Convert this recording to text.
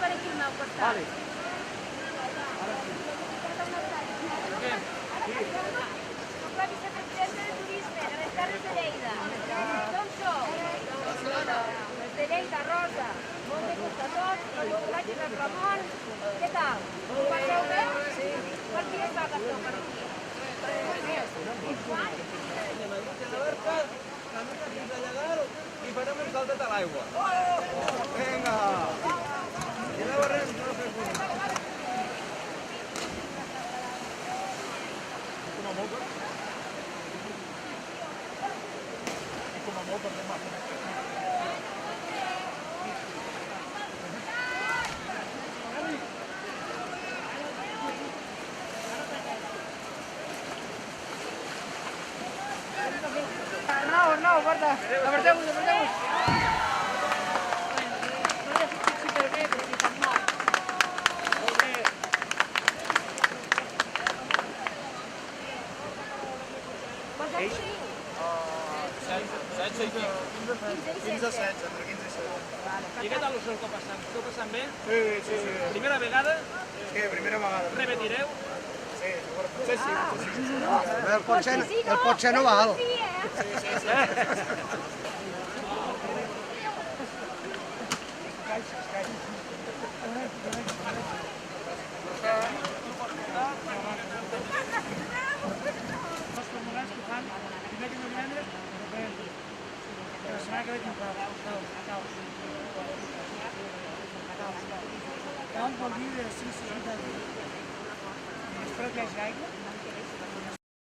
per aquí al meu costat. Vale. Soc la vicepresidenta de Turisme de les Terres de Lleida. D'on sou? Les de Lleida, Rosa. Molt de gust a tots, el coratge del Ramon. Què tal? Ho passeu bé? Sí. Quants dies va que esteu per aquí? 3 dies. I quan? Anem a la barca, camina fins a Llegar i farem un saltet a l'aigua. Vinga! I la barrem, no fes res. Com a molt per demà. No, guarda. Aparteu-vos. Quants anys teniu? 16 i pic. 15 i 16. entre 15 i 16. I què tal us ho passant? Esteu passant bé? Sí. Primera vegada? Sí, primera vegada. Repetireu? Sí, potser sí. El potser no val. Sí, eh? Els formulars que fan dimecres o divendres, la setmana que ve tinc a caos. Caos vol dir de 6 a 7 dies. Espero que hi hagi aigua.